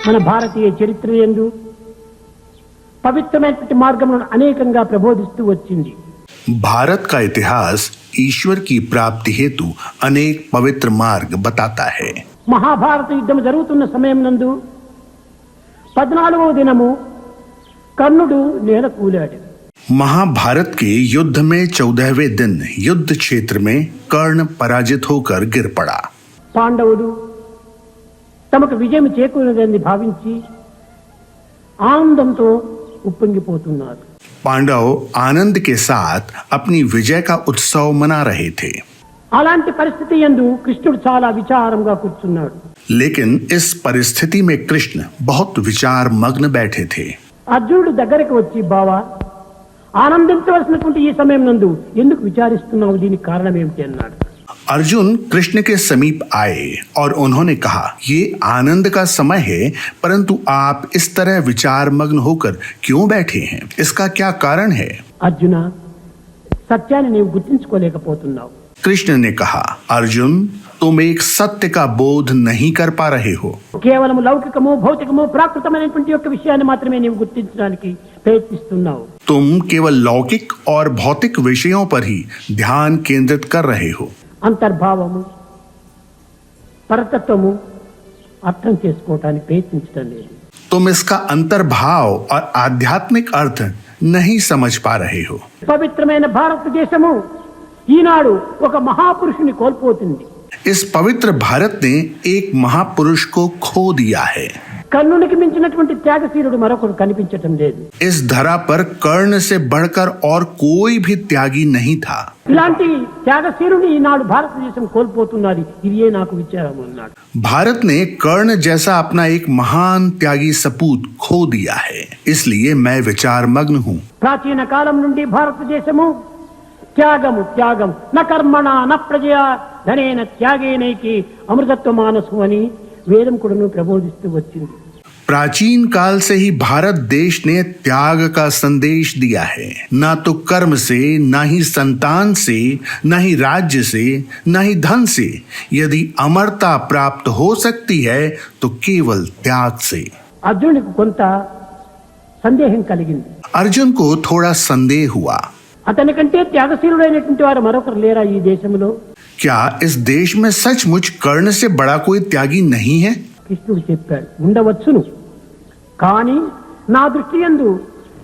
మన భారతీయ చరిత్ర యందు పవిత్రమైనటువంటి మార్గములను అనేకంగా ప్రబోధిస్తూ వచ్చింది. भारत का इतिहास ईश्वर की प्राप्ति हेतु अनेक पवित्र मार्ग बताता है. మహాభారత యుద్ధం జరుగుతున్న సమయం నందు 14వ దినము కర్ణుడు నేల కూలాడు. महाभारत के युद्ध में 14वें दिन युद्ध क्षेत्र में कर्ण पराजित होकर गिर पड़ा. పాండవులు తమకు విజయం చేకూరినదని భావించి ఆనందంతో ఉప్పొంగిపోతున్నారు. पांडव आनंद के साथ अपनी विजय का उत्सव मना रहे थे. అలాంటి పరిస్థితి యందు కృష్ణుడు చాలా విచారంగా కూర్చున్నాడు. लेकिन इस परिस्थिति में कृष्ण बहुत विचार मग्न बैठे थे. అర్జునుడు దగ్గరికి వచ్చి, బావా, ఆనందించవలసినటువంటి ఈ సమయం నందు ఎందుకు విచారిస్తున్నావు, దీనికి కారణం ఏమిటి అన్నాడు. अर्जुन कृष्ण के समीप आए और उन्होंने कहा, ये आनंद का समय है, परंतु आप इस तरह विचार मग्न होकर क्यों बैठे हैं? इसका क्या कारण है? అర్జున, సత్యాన్ని నీవు గుర్తించుకోలేకపోతున్నావు. कृष्ण ने कहा, अर्जुन, तुम एक सत्य का बोध नहीं कर पा रहे हो. కేవలం లౌకికము, భౌతికము, ప్రాకృతమైనటువంటి యొక్క విషయాన్ని మాత్రమే నీవు గుర్తించడానికి ప్రయత్నిస్తున్నావు. तुम केवल लौकिक और भौतिक विषयों पर ही ध्यान केंद्रित कर रहे हो. అంతర్భావము, పరతత్వము అర్థం చేసుకోవటానికి ప్రయత్నించడం లేదు. तुम इसका अंतर्भाव और आध्यात्मिक अर्थ नहीं समझ पा रहे हो. పవిత్రమైన భారతదేశము ఈనాడు ఒక మహాపురుషుని కోల్పోతుంది. इस पवित्र भारत ने एक महापुरुष को खो दिया है. కర్ణునికి మించినటువంటి త్యాగశీలుడు మరొకరు కనిపించటం లేదు. इस धरा पर कर्ण से बढ़कर और कोई भी त्यागी नहीं था. ఇలాంటి త్యాగశీలుని ఈనాడు భారతదేశం కోల్పోతున్నది. ఇదే నాకు విచారం అన్నాడు. भारत ने कर्ण जैसा अपना एक महान त्यागी सपूत खो दिया है, इसलिए मैं विचार मग्न हूँ. ప్రాచీన కాలం నుండి భారతదేశము త్యాగము త్యాగం న కర్మణ న ప్రజయా ధనేన త్యాగేనైకి అమృతత్వ మానసు అని వేదం కూడాను ప్రబోధిస్తూ వచ్చింది. प्राचीन काल से ही भारत देश ने त्याग का संदेश दिया है. ना तो कर्म से, ना ही संतान से, ना ही राज्य से, ना ही धन से. यदि अमरता प्राप्त हो सकती है तो केवल त्याग से. అర్జునుడికి కొంత సందేహం కలిగింది. अर्जुन को थोड़ा संदेह हुआ, అతనికంటే త్యాగశీలుడైనటువంటి వారు మరొకరు లేరా ఈ దేశంలో? क्या इस देश में सचमुच कर्ण से बड़ा कोई त्यागी नहीं है? కృష్ణుడు చెప్పాడు, ఉండవచ్చును, కానీ నా దృష్టి యందు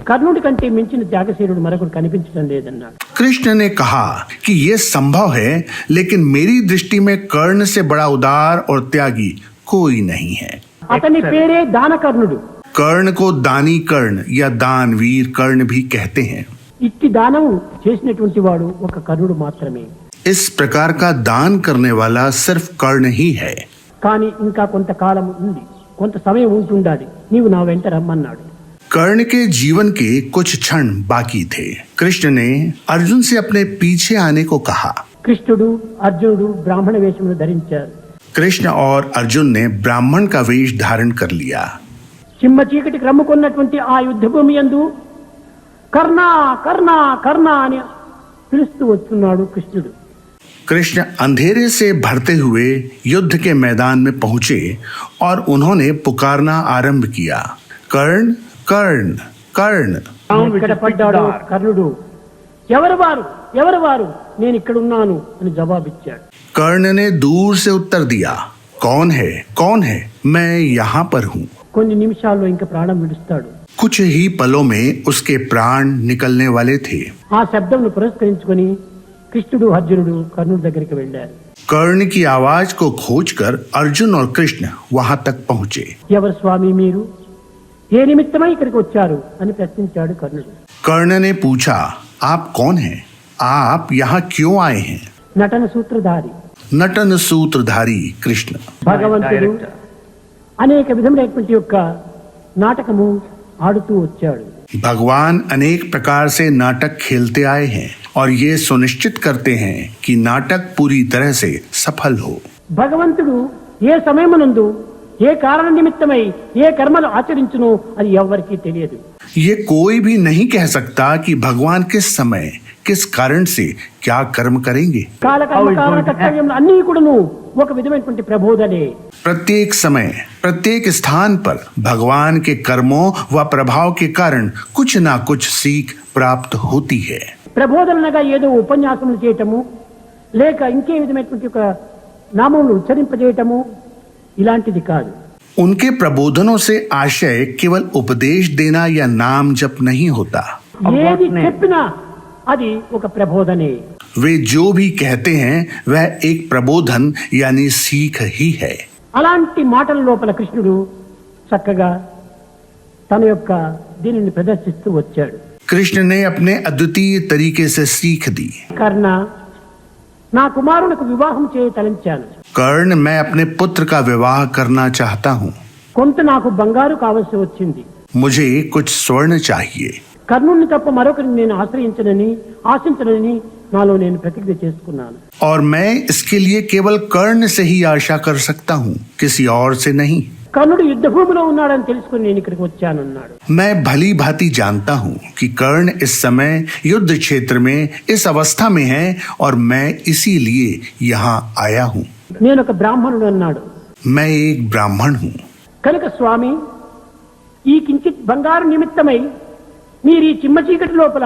కర్ణుడి కంటే మించిన త్యాగశీలుడు మరొకరు కనిపించడం లేదన్నాడు. कृष्ण ने कहा कि ये संभव है, लेकिन मेरी दृष्टि में कर्ण से बड़ा उदार और त्यागी कोई नहीं है. అతని పేరే దానకర్ణుడు. कर्ण को दानी कर्ण या दानवीर कर्ण भी कहते हैं. ఇట్టి దానం చేసినటువంటి వాడు ఒక కర్ణుడు మాత్రమే. इस प्रकार का दान करने वाला सिर्फ कर्ण ही है. కానీ ఇంకా కొంతకాలం ఉంది, కొంత సమయం ఉంటుండాలి, నీవు నా వెంట రమ్మన్నాడు. कर्ण के जीवन के कुछ क्षण बाकी थे. कृष्ण ने अर्जुन से अपने पीछे आने को कहा. కృష్ణుడు అర్జునుడు బ్రాహ్మణ వేషమును ధరించారు. कृष्ण और अर्जुन ने ब्राह्मण का वेश धारण कर लिया. చిమ్మ చీకటికి రమ్ముకున్నటువంటి ఆ యుద్ధ భూమి యందు కర్ణ కర్ణ కర్ణ అని పిలుస్తూ వస్తున్నాడు కృష్ణుడు. कृष्ण अंधेरे से भरते हुए युद्ध के मैदान में पहुंचे और उन्होंने पुकारना आरंभ किया, कर्ण कर्ण कर्ण. ఇక్కడ పడ్డాడు కర్ణుడు. ఎవరు వారు, ఎవరు వారు, నేను ఇక్కడ ఉన్నాను అని జవాబిచ్చాడు. कर्ण ने दूर से उत्तर दिया, कौन है, कौन है, मैं यहाँ पर हूँ. కొన్ని నిమిషాల్లో ఇంకా ప్రాణం విడుస్తాడు. कुछ ही पलों में उसके प्राण निकलने वाले थे. ఆ శబ్దంను పురస్కరించుకొని కృష్ణుడు అర్జునుడు కర్ణుడి దగ్గరికి వెళ్ళారు. कर्ण की आवाज को खोजकर अर्जुन और कृष्ण वहां तक पहुंचे. ఎవరు స్వామి మీరు, ఏ నిమిత్తమై ఇక్కడికి వచ్చారు అని ప్రశ్నించాడు కర్ణుడు. कर्ण ने पूछा, आप कौन हैं, आप यहाँ क्यों आए हैं? నటన సూత్రధారి नटन सूत्रधारी कृष्ण. భగవంతుడు అనేక విధములైనటువంటి యొక్క నాటకము ఆడుతూ వచ్చాడు. भगवान अनेक प्रकार से नाटक खेलते आए हैं और ये सुनिश्चित करते हैं कि नाटक पूरी तरह से सफल हो. భగవంతుడు ఏ సమయమునందు ఏ కారణ నిమిత్తమై ఏ కర్మలు ఆచరించునో అది ఎవ్వరికీ తెలియదు. ये कोई भी नहीं कह सकता कि भगवान किस समय किस कारण से क्या कर्म करेंगे. కాలకర్మ కారణ కర్తవ్యం అన్నీ కూడాను ఒక విధమైనటువంటి ప్రబోధనే. प्रत्येक समय प्रत्येक स्थान पर भगवान के कर्मों व प्रभाव के कारण कुछ ना कुछ सीख प्राप्त होती है। ప్రబోధనగా ఏదో ఉపన్యాసములు చేయటము లేక ఇంకే విధమైనటువంటి ఒక నామములు ఉచ్చరింపజేయటము ఇలాంటిది కాదు। उनके प्रबोधनों से आशय केवल उपदेश देना या नाम जप नहीं होता। ఏది చెప్పినా అది ఒక ప్రబోధనే। वे जो भी कहते हैं वह एक प्रबोधन यानी सीख ही है। అలాంటి మాటల లోపల కృష్ణుడు చక్కగా తన యొక్క దీనిని ప్రదర్శిస్తూ వచ్చాడు। कृष्ण ने अपने अद्वितीय तरीके से सीख दी। కర్ణ నా కుమారునికి వివాహం చేయ తలంచాను। कर्ण, मैं अपने पुत्र का विवाह करना चाहता हूँ। కొంత నాకు బంగారు కావలసి వచ్చింది। मुझे कुछ स्वर्ण चाहिए। కర్ణుని తప్ప మరొకరిని నేను ఆశించనని నాలో నేను ప్రతిజ్ఞ చేసుకున్నాను। और मैं इसके लिए केवल कर्ण से ही आशा कर सकता हूँ, किसी और से नहीं। కర్ణుడు యుద్ధ భూమిలో ఉన్నాడని తెలుసుకుని నేను ఇక్కడికి వచ్చానన్నాడు। मैं भली भांति जानता हूँ कि कर्ण इस समय युद्ध क्षेत्र में इस अवस्था में है और मैं इसीलिए यहाँ आया हूँ। నేను ఒక బ్రాహ్మణుడు అన్నాడు। मैं एक ब्राह्मण हूँ। కనుక స్వామి ఈ కించిత్ బంగారు నిమిత్తమై మీరు ఈ చిమ్మ చీకటి లోపల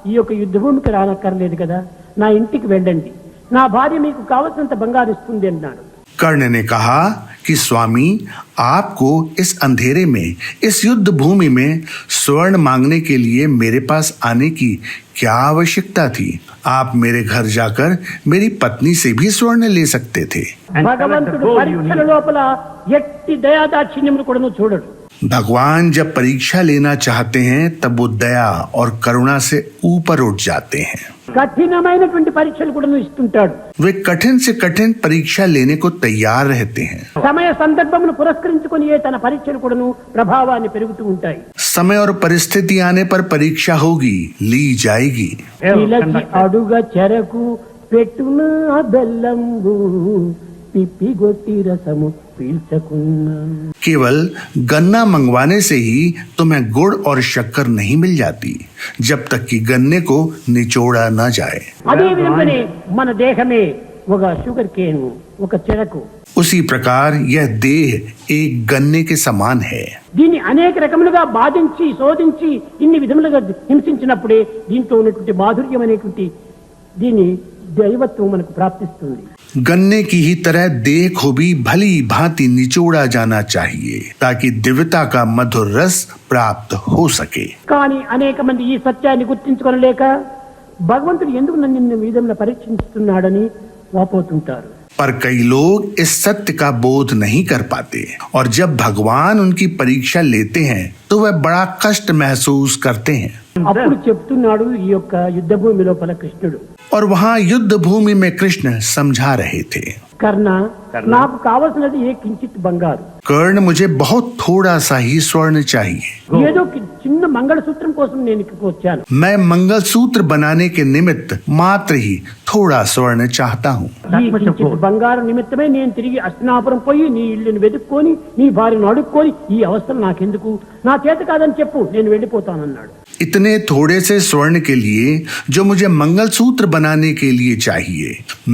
ఈ యొక్క యుద్ధ భూమికి రానక్కర్లేదు కదా, నా ఇంటికి వెళ్ళండి, నా భార్య మీకు కావలసినంత బంగారు ఇస్తుంది అన్నాడు। कर्ण ने कहा कि स्वामी, आपको इस अंधेरे में, इस युद्ध भूमि में स्वर्ण मांगने के लिए मेरे पास आने की क्या आवश्यकता थी? आप मेरे घर जाकर मेरी पत्नी से भी स्वर्ण ले सकते थे। భగవంతుడు పరీక్షల లోపల ఎట్టి దయాదాక్షిణ్యములు కూడాను చూడడు। भगवान जब परीक्षा लेना चाहते हैं तब वो दया और करुणा से ऊपर उठ जाते हैं। కఠినమైనటువంటి పరీక్షలు కూడాను ఇస్తుంటాడు। वे कठिन से कठिन परीक्षा लेने को तैयार रहते हैं। సమయ సందర్భమును పురస్కరించుకొని తన పరీక్షలు కూడాను ప్రభావాన్ని పెరుగుతూ ఉంటాయి। समय और परिस्थिति आने पर परीक्षा होगी, ली जाएगी। ఇలకి అడుగ చెరకు పెట్టున బెల్లంబు పిప్పిగొట్టి రసము పీల్చకున్నా। केवल गन्ना मंगवाने से ही तुम्हें गुड़ और शक्कर नहीं मिल जाती, जब तक कि गन्ने को निचोड़ा न जाए। అదే విధంగానే మన దేహమే ఒక షుగర్ కేన్, ఒక చెరకు। उसी प्रकार यह देह एक गन्ने के समान है। దీన్ని అనేక రకములుగా బాధించి శోధించి ఇన్ని విధములుగా హింసించినప్పుడే దీంట్లో ఉన్నటువంటి మాధుర్యం అనేటువంటి దీని దైవత్వం మనకు ప్రాప్తిస్తుంది। गन्ने की ही तरह देह को भी भली भांति निचोड़ा जाना चाहिए ताकि दिव्यता का मधुर रस प्राप्त हो सके। కానీ అనేక మంది ఈ సత్యాన్ని గుర్తించుకోలేక భగవంతుడు ఎందుకు నన్ను ఈ విధంగా పరీక్షిస్తున్నాడని వాపోతుంటారు। पर कई लोग इस सत्य का बोध नहीं कर पाते और जब भगवान उनकी परीक्षा लेते हैं तो वह बड़ा कष्ट महसूस करते हैं। అప్పుడు చెప్తున్నాడు ఈ యొక్క యుద్ధ భూమి లోపల కృష్ణుడు। और वहाँ युद्ध भूमि में कृष्ण समझा रहे थे, కర్ణ నాకు కావలసినది ఏ కించిత్ బంగారు। कर्ण, मुझे बहुत थोड़ा सा ही स्वर्ण चाहिए। ఏదో చిన్న మంగళసూత్రం కోసం నేను ఇక్కడికి వచ్చాను। मैं मंगलसूत्र बनाने के निमित्त मात्र ही थोड़ा स्वर्ण चाहता हूँ। ఈ కించిత్ బంగారు నిమిత్తమే నేను తిరిగి అస్తినాపురం పోయి నీ ఇల్లుని వెతుక్కొని నీ భార్యను అడుక్కొని ఈ అవసరం నాకెందుకు, నా చేత కాదని చెప్పు, నేను వెళ్ళిపోతానన్నాడు। इतने थोड़े से स्वर्ण के लिए जो मुझे मंगलसूत्र बनाने के लिए चाहिए,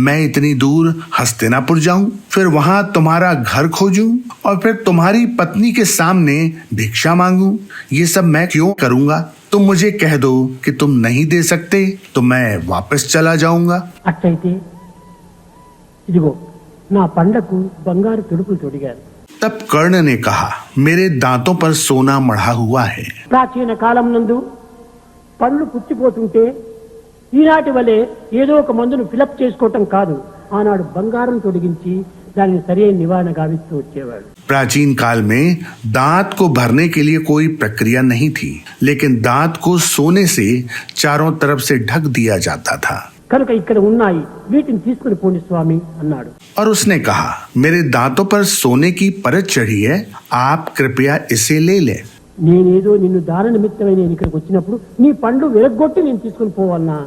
मैं इतनी दूर हस्तिनापुर जाऊं, फिर वहां तुम्हारा घर खोजूं और फिर तुम्हारी पत्नी के सामने भिक्षा मांगूं? ये सब मैं क्यों करूंगा? तुम मुझे कह दो कि तुम नहीं दे सकते तो मैं वापस चला जाऊंगा। అట్లయితే ఇదిగో నా పండకు బంగారు తుడుపులు తొడిగారు। तब कर्ण ने कहा, मेरे दांतों पर सोना मढ़ा हुआ है। ప్రాచీన కాలం నందు పళ్ళు పుచ్చిపోతుంటే ఈనాటి వలె ఏదో ఒక మందును ఫిలప్ చేసుకోవటం కాదు, ఆనాడు బంగారం తొడిగించి దానిని సరైన నివారణ గావిస్తూ వచ్చేవాడు। प्राचीन काल में दांत को भरने के लिए कोई प्रक्रिया नहीं थी, लेकिन दांत को सोने से चारों तरफ से ढक दिया जाता था। కనుక ఇక్కడ ఉన్నాయి, వీటిని తీసుకుని పోండి స్వామి అన్నాడు। और उसने कहा, मेरे दांतों पर सोने की परत चढ़ी है, आप कृपया इसे ले लें। నేనేదో నిన్ను దాన నిమిత్తమై నేను ఇక్కడికి వచ్చినప్పుడు నీ పండ్లు విరగ్గొట్టి నేను తీసుకుని పోవాలన్నా,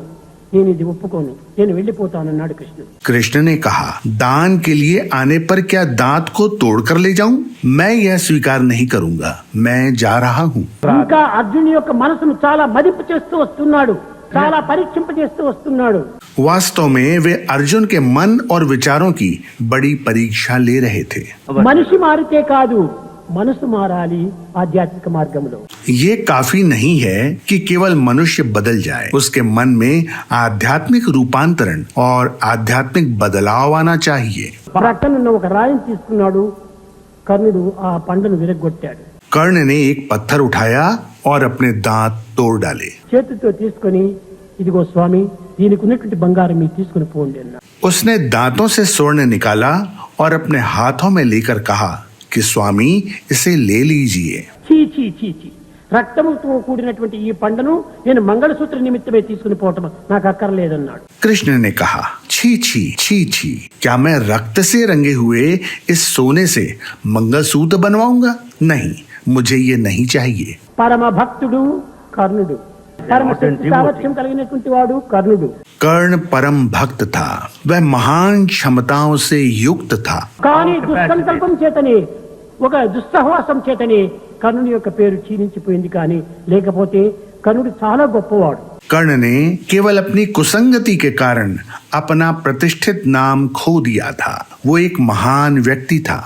నేను ఇది ఒప్పుకోను, నేను వెళ్ళిపోతానన్నాడు కృష్ణుడు। कृष्ण ने कहा, दान के लिए आने पर क्या दांत को तोड़कर ले जाऊं? मैं यह स्वीकार नहीं करूंगा, मैं जा रहा हूँ। ఇంకా అర్జునుడి యొక్క మనసును చాలా మదింపు చేస్తూ వస్తున్నాడు। చాలా పరీక్షింపజేస్తూ వస్తున్నాడు. वास्तव में वे अर्जुन के मन और विचारों की बड़ी परीक्षा ले रहे थे. మనిషి మారితే కాదు, మనసు మారాలి ఆధ్యాత్మిక మార్గంలో. ये काफी नहीं है कि केवल मनुष्य बदल जाए, उसके मन में आध्यात्मिक रूपांतरण और आध्यात्मिक बदलाव आना चाहिए. ప్రక్కన ఉన్న ఒక రాయిని తీసుకున్నాడు. కర్ణుడు ఆ పండును విరగ్గొట్టాడు. कर्ण ने एक पत्थर उठाया और अपने दांत तोड़ डाले. చేతితో తీసుకొని, ఇదిగో స్వామి, దీనికి ఉన్నటువంటి బంగారం మీరు తీసుకుని పోండి అన్నాడు. उसने दांतों से स्वर्ण निकाला और अपने हाथों में लेकर कहा कि स्वामी इसे ले लीजिए. చీ చీ చీ చీ, రక్తముతో కూడినటువంటి ఈ పండును నేను మంగళసూత్ర నిమిత్తమే తీసుకుని పోవటం నాకు అక్కర్లేదన్నాడు. कृष्ण ने कहा छी छी छी छी, क्या मैं रक्त से रंगे हुए इस सोने से मंगलसूत्र बनवाऊंगा? नहीं, मुझे ये नहीं चाहिए. పరమ భక్తుడు కర్ణుడు, పరమ శక్తి సామర్థ్యం కలిగినటువంటి వాడు కర్ణుడు. कर्ण परम भक्त था, वह महान क्षमताओं से युक्त था. కానీ దుస్సంకల్పం చేతనే, ఒక దుస్సహవాసం చేతనే కర్ణుని యొక్క పేరు క్షీణించిపోయింది. కానీ లేకపోతే కర్ణుడు చాలా గొప్పవాడు. कर्ण ने केवल अपनी कुसंगति के कारण अपना प्रतिष्ठित नाम खो दिया था. वो एक महान व्यक्ति था.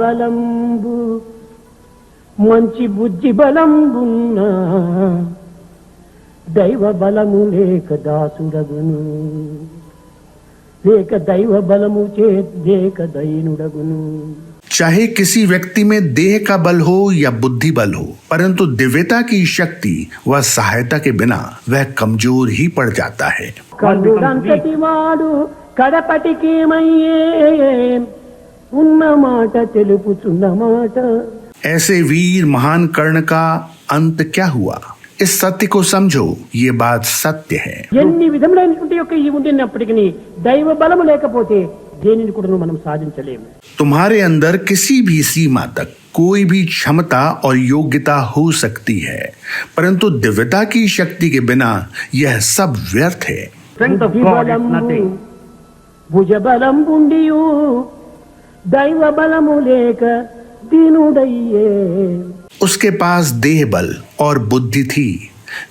బలంబు మంచి బుద్ధి బలంబున్న దైవ బలము లేక దాసుడగును, లేక దైవ బలము చే లేక దైనుడగును. चाहे किसी व्यक्ति में देह का बल हो या बुद्धि बल हो, परंतु दिव्यता की शक्ति व सहायता के बिना वह कमजोर ही पड़ जाता है. కర్ణుడంతటి వాడు కడపటికేమయ్యే ఉన్న మాట తెలుపుచున్న మాట. ऐसे वीर महान कर्ण का अंत क्या हुआ? इस सत्य को समझो, ये बात सत्य है. ఎన్ని విధములైనటువంటి యొక్క ఈ ఉండినప్పటికీ దైవ బలము లేకపోతే దేనిని కూడా మనం సాధించలేము. तुम्हारे अंदर किसी भी सीमा तक कोई भी क्षमता और योग्यता हो सकती है, परंतु दिव्यता की शक्ति के बिना यह सब व्यर्थ है. భుజ బలంబుండియు దైవ బలము లేక దీనుడయ్యే. उसके पास देह बल और बुद्धि थी,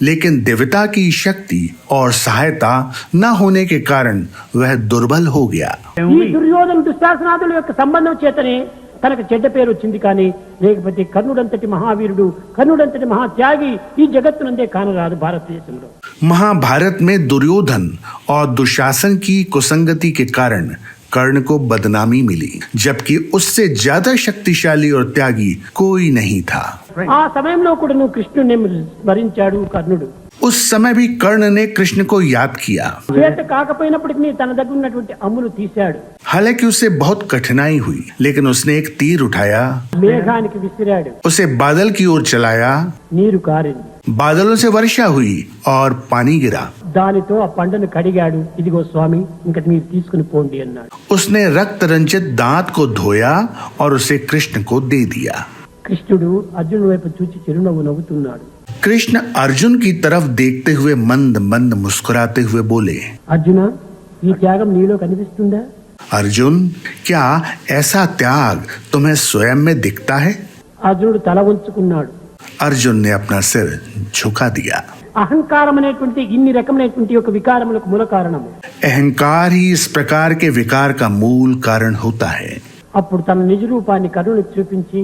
लेकिन दिव्यता की शक्ति और सहायता न होने के कारण वह दुर्बल हो गया. ఈ దుర్యోధన దుశ్శాసనాదుల యొక్క సంబంధం చేతనే తనకు చెడ్డ పేరు వచ్చింది. కానీ లేకపోతే కర్ణుడంతటి మహావీరుడు, కర్ణుడంతటి మహాత్యాగి ఈ జగత్తునందే కానరాదు భారతదేశంలో. महाभारत में दुर्योधन और दुशासन की कुसंगति के कारण कर्ण को बदनामी मिली, जबकि उससे ज्यादा शक्तिशाली और त्यागी कोई नहीं था. ఆ సమయంలో కూడా నువ్వు కృష్ణుని స్మరించాడు కర్ణుడు. उस समय भी कर्ण ने कृष्ण को याद किया. చేత కాకపోయినప్పటికీ తన దగ్గర ఉన్నటువంటి అమ్ములు తీశాడు. हालांकि उसे बहुत कठिनाई हुई, लेकिन उसने एक तीर उठाया, మేఘానికి విసిరాడు. उसे बादल की ओर चलाया. నీరు కారింది. बादलों से वर्षा हुई और पानी गिरा. దానితో ఆ పండును కడిగాడు. ఇదిగో స్వామి, ఇంకటి మీరు తీసుకుని పోండి అన్నాడు. उसने रक्त रंजित दांत को धोया और उसे कृष्ण को दे दिया. కృష్ణుడు అర్జునుడి వైపు చూచి చిరునవ్వు నవ్వుతున్నాడు. कृष्ण अर्जुन की तरफ देखते हुए मंद मंद मुस्कुराते हुए बोले, అర్జున, ఈ త్యాగం నీలో కనిపిస్తుందా? अर्जुन, क्या ऐसा त्याग तुम्हें स्वयं में दिखता है? అర్జునుడు తల వంచుకున్నాడు. अर्जुन ने अपना सिर झुका दिया. అహంకారం అనేటువంటి ఇన్ని రకమైనటువంటి యొక్క వికారములకు మూల కారణము. अहंकार ही इस प्रकार के विकार का मूल कारण होता है. అప్పుడు తన నిజ రూపాన్ని కర్ణునికి చూపించి,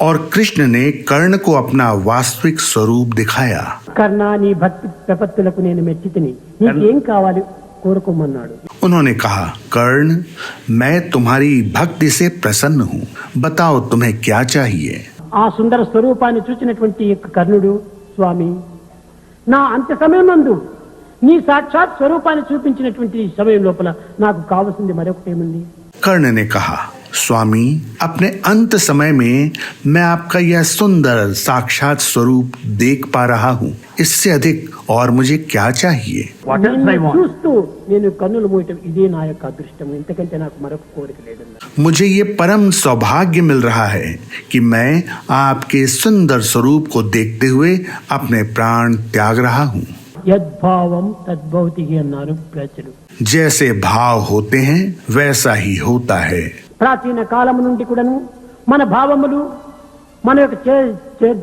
और कृष्ण ने कर्ण को अपना वास्तविक स्वरूप दिखाया. కర్ణ, నీ భక్తి ప్రపత్తులకు నేను మెచ్చితిని, నీకేం కావాలి కోరుకోమన్నాడు. उन्होंने कहा, कर्ण, मैं तुम्हारी भक्ति से प्रसन्न हूँ, बताओ तुम्हें क्या चाहिए. ఆ సుందర స్వరూపాన్ని చూచినటువంటి యొక్క కర్ణుడు, స్వామి, నా అంత్య సమయం నందు నీ సాక్షాత్ స్వరూపాన్ని చూపించినటువంటి సమయం లోపల నాకు కావలసింది మరొకటి ఏముంది? कर्ण ने कहा, स्वामी, अपने अंत समय में मैं आपका यह सुंदर साक्षात स्वरूप देख पा रहा हूँ. इससे अधिक और मुझे क्या चाहिए? నిన్ను చూస్తూ నేను కన్నులు మూయటం ఇదే నా యొక్క అదృష్టం. ఇంతకంటే నాకు మరొక కోరిక లేదన్నా. मुझे ये परम सौभाग्य मिल रहा है कि मैं आपके सुंदर स्वरूप को देखते हुए अपने प्राण त्याग रहा हूँ. యద్భావం తద్భవతి అన్నారు ప్రజలు. जैसे भाव होते हैं वैसा ही होता है. ప్రాచీన కాలం నుండి కూడాను మన భావములు, మన యొక్క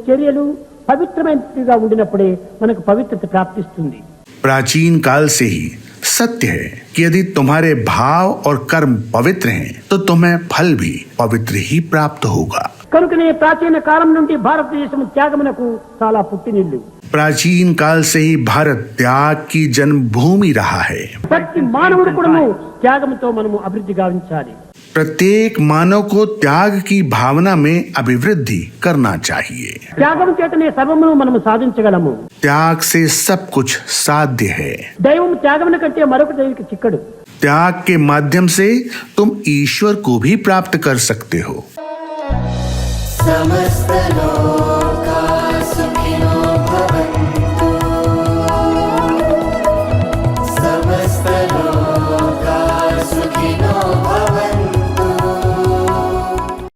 చర్యలు పవిత్రమైనదిగా ఉండినప్పుడే మనకు పవిత్రత ప్రాప్తిస్తుంది. प्राचीन काल से ही सत्य है कि यदि तुम्हारे भाव और कर्म पवित्र हैं तो तुम्हें फल भी पवित्र ही प्राप्त होगा। కనుకనే ప్రాచీన కాలం నుండి భారతదేశం త్యాగమునకు చాలా పుట్టినిల్లు. प्राचीन काल से ही भारत त्याग की जन्मभूमि रहा है। ప్రతి మానవుడు కూడాను త్యాగంతో మనము అభివృద్ధి గావించాలి. प्रत्येक मानव को त्याग की भावना में अभिवृद्धि करना चाहिए। త్యాగం చేతనే సర్వమును మనము సాధించగలము. त्याग से सब कुछ साध्य है। దైవం త్యాగమున కంటే మరొక దైవికి చిక్కడు. त्याग के माध्यम से तुम ईश्वर को भी प्राप्त कर सकते हो। समस्त लोक